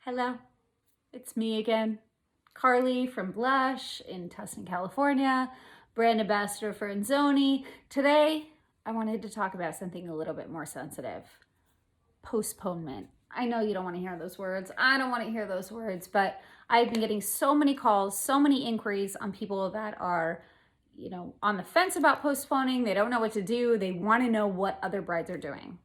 Hello, it's me again, Karly from Blush in Tustin, California, brand ambassador for Enzoani. Today, I wanted to talk about something a little bit more sensitive. Postponement. I know you don't want to hear those words. I don't want to hear those words, but I've been getting so many calls, so many inquiries on people that are, on the fence about postponing. They don't know what to do. They want to know what other brides are doing.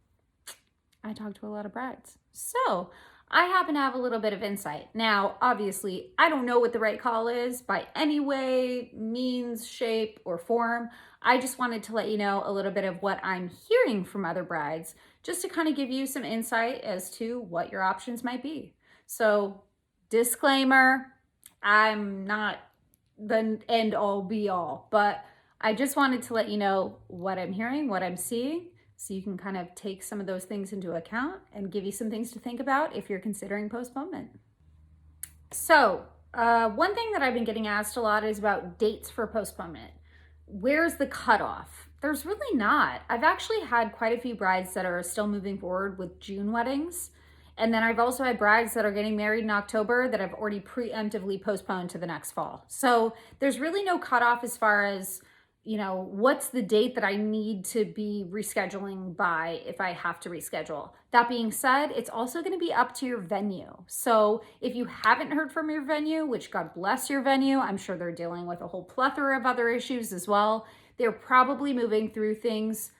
I talk to a lot of brides. So I happen to have a little bit of insight. Now, obviously, I don't know what the right call is by any way, means, shape, or form. I just wanted to let you know a little bit of what I'm hearing from other brides, just to kind of give you some insight as to what your options might be. So, disclaimer, I'm not the end all be all, but I just wanted to let you know what I'm hearing, what I'm seeing, so you can kind of take some of those things into account and give you some things to think about if you're considering postponement. So one thing that I've been getting asked a lot is about dates for postponement. Where's the cutoff? There's really not. I've actually had quite a few brides that are still moving forward with June weddings. And then I've also had brides that are getting married in October that I've already preemptively postponed to the next fall. So there's really no cutoff as far as, what's the date that I need to be rescheduling by if I have to reschedule. That being said, it's also going to be up to your venue. So if you haven't heard from your venue, which God bless your venue, I'm sure they're dealing with a whole plethora of other issues as well. They're probably moving through things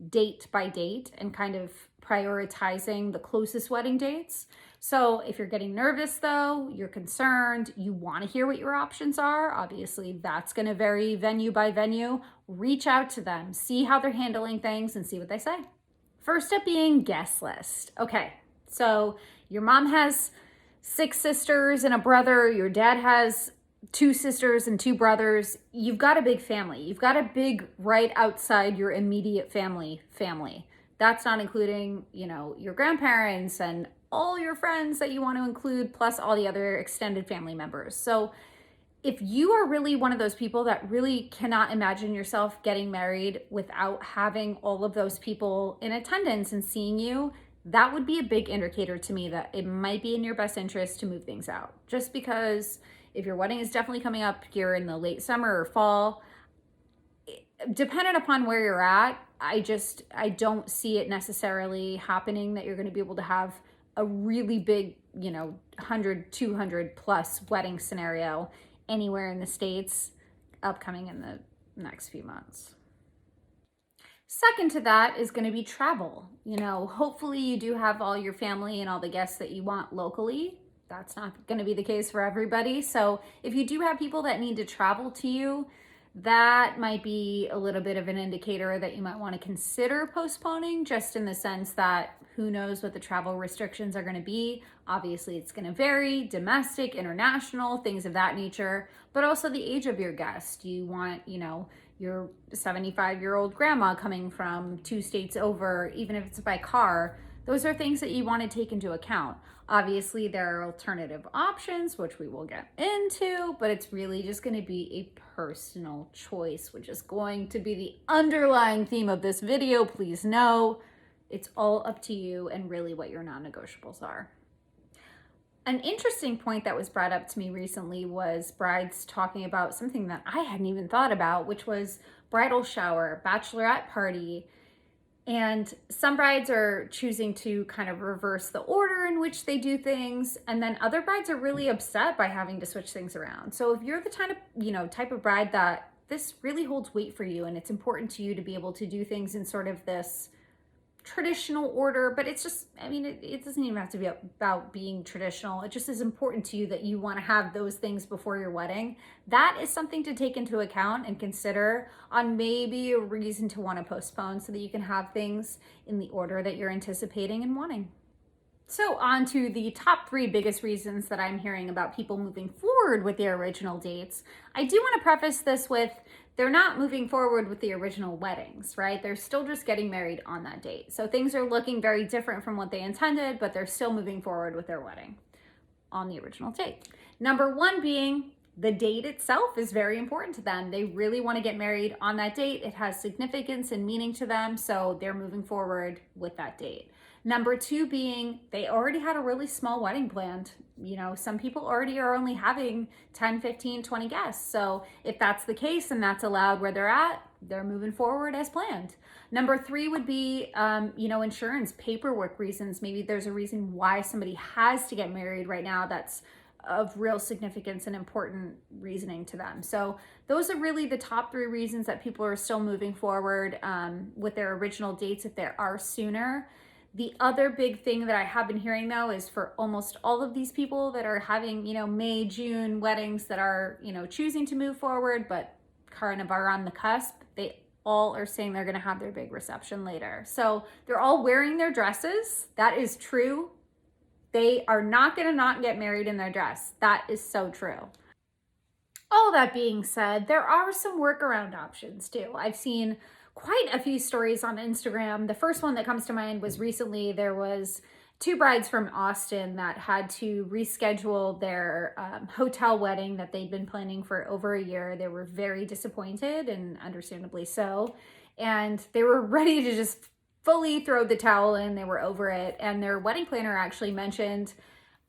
date by date and kind of prioritizing the closest wedding dates. So if you're getting nervous though, you're concerned, you want to hear what your options are, obviously that's going to vary venue by venue. Reach out to them, see how they're handling things and see what they say. First up being guest list. Okay, so your mom has 6 sisters and a brother, your dad has 2 sisters and 2 brothers. You've got a big family. You've got a big right outside your immediate family. That's not including, your grandparents and all your friends that you want to include, plus all the other extended family members. So if you are really one of those people that really cannot imagine yourself getting married without having all of those people in attendance and seeing you, that would be a big indicator to me that it might be in your best interest to move things out. Just because if your wedding is definitely coming up here in the late summer or fall, dependent upon where you're at, I don't see it necessarily happening that you're going to be able to have a really big, 100, 200 plus wedding scenario anywhere in the States upcoming in the next few months. Second to that is going to be travel. Hopefully you do have all your family and all the guests that you want locally. That's not going to be the case for everybody. So if you do have people that need to travel to you, that might be a little bit of an indicator that you might want to consider postponing, just in the sense that who knows what the travel restrictions are going to be. Obviously, it's going to vary, domestic, international, things of that nature, but also the age of your guest. Do you want, your 75-year-old grandma coming from 2 states over, even if it's by car? Those are things that you want to take into account. Obviously, there are alternative options, which we will get into, but it's really just going to be a personal choice, which is going to be the underlying theme of this video. Please know it's all up to you and really what your non-negotiables are. An interesting point that was brought up to me recently was brides talking about something that I hadn't even thought about, which was bridal shower, bachelorette party. And some brides are choosing to kind of reverse the order in which they do things. And then other brides are really upset by having to switch things around. So if you're the type of bride that this really holds weight for you and it's important to you to be able to do things in sort of this traditional order, but it's just, it doesn't even have to be about being traditional. It just is important to you that you want to have those things before your wedding. That is something to take into account and consider on maybe a reason to want to postpone so that you can have things in the order that you're anticipating and wanting. So on to the top 3 biggest reasons that I'm hearing about people moving forward with their original dates. I do want to preface this with, they're not moving forward with the original weddings, right? They're still just getting married on that date. So things are looking very different from what they intended, but they're still moving forward with their wedding on the original date. Number 1 being the date itself is very important to them. They really want to get married on that date. It has significance and meaning to them, so they're moving forward with that date. Number two being they already had a really small wedding planned. Some people already are only having 10, 15, 20 guests. So if that's the case and that's allowed where they're at, they're moving forward as planned. Number three would be, insurance, paperwork reasons. Maybe there's a reason why somebody has to get married right now that's of real significance and important reasoning to them. So those are really the top three reasons that people are still moving forward with their original dates if there are sooner. The other big thing that I have been hearing though is for almost all of these people that are having, May, June weddings that are, choosing to move forward, but kind of are on the cusp, they all are saying they're going to have their big reception later. So they're all wearing their dresses. That is true. They are not going to not get married in their dress. That is so true. All that being said, there are some workaround options too. I've seen quite a few stories on Instagram. The first one that comes to mind was recently there was two brides from Austin that had to reschedule their hotel wedding that they'd been planning for over a year. They were very disappointed, and understandably so. And they were ready to just fully throw the towel in. They were over it. And their wedding planner actually mentioned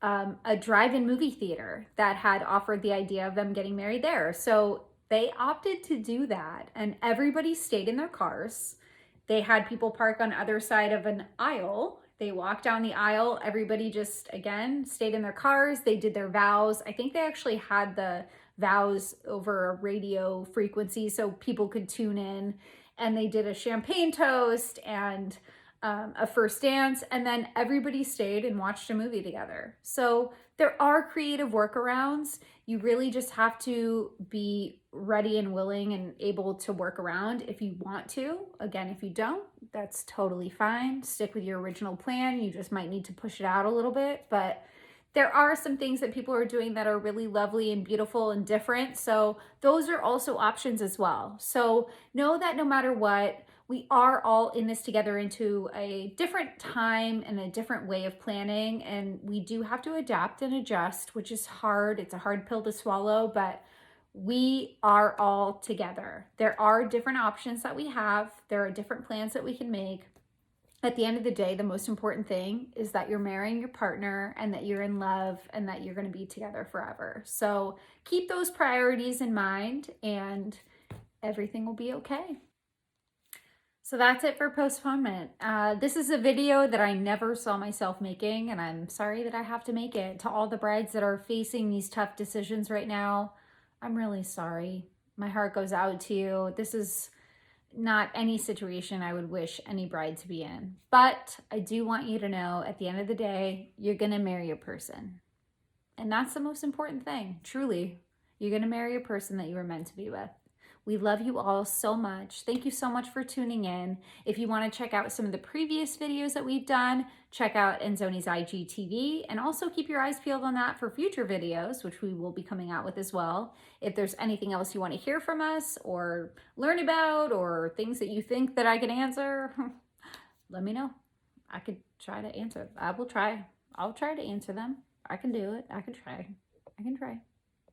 a drive-in movie theater that had offered the idea of them getting married there. So they opted to do that, and everybody stayed in their cars. They had people park on either side of an aisle. They walked down the aisle. Everybody just, again, stayed in their cars. They did their vows. I think they actually had the vows over a radio frequency so people could tune in. And they did a champagne toast and a first dance, and then everybody stayed and watched a movie together. So there are creative workarounds. You really just have to be ready and willing and able to work around if you want to. Again, if you don't, that's totally fine. Stick with your original plan. You just might need to push it out a little bit, but there are some things that people are doing that are really lovely and beautiful and different. So those are also options as well. So know that no matter what, we are all in this together into a different time and a different way of planning. And we do have to adapt and adjust, which is hard. It's a hard pill to swallow, but we are all together. There are different options that we have. There are different plans that we can make. At the end of the day, the most important thing is that you're marrying your partner and that you're in love and that you're going to be together forever. So keep those priorities in mind and everything will be okay. So that's it for postponement. This is a video that I never saw myself making, and I'm sorry that I have to make it. To all the brides that are facing these tough decisions right now, I'm really sorry. My heart goes out to you. This is not any situation I would wish any bride to be in. But I do want you to know at the end of the day, you're gonna marry a person. And that's the most important thing, truly. You're gonna marry a person that you were meant to be with. We love you all so much. Thank you so much for tuning in. If you want to check out some of the previous videos that we've done, check out Enzoani's IGTV, and also keep your eyes peeled on that for future videos, which we will be coming out with as well. If there's anything else you want to hear from us or learn about or things that you think that I can answer, let me know. I could try to answer. I will try. I'll try to answer them. I can do it. I can try.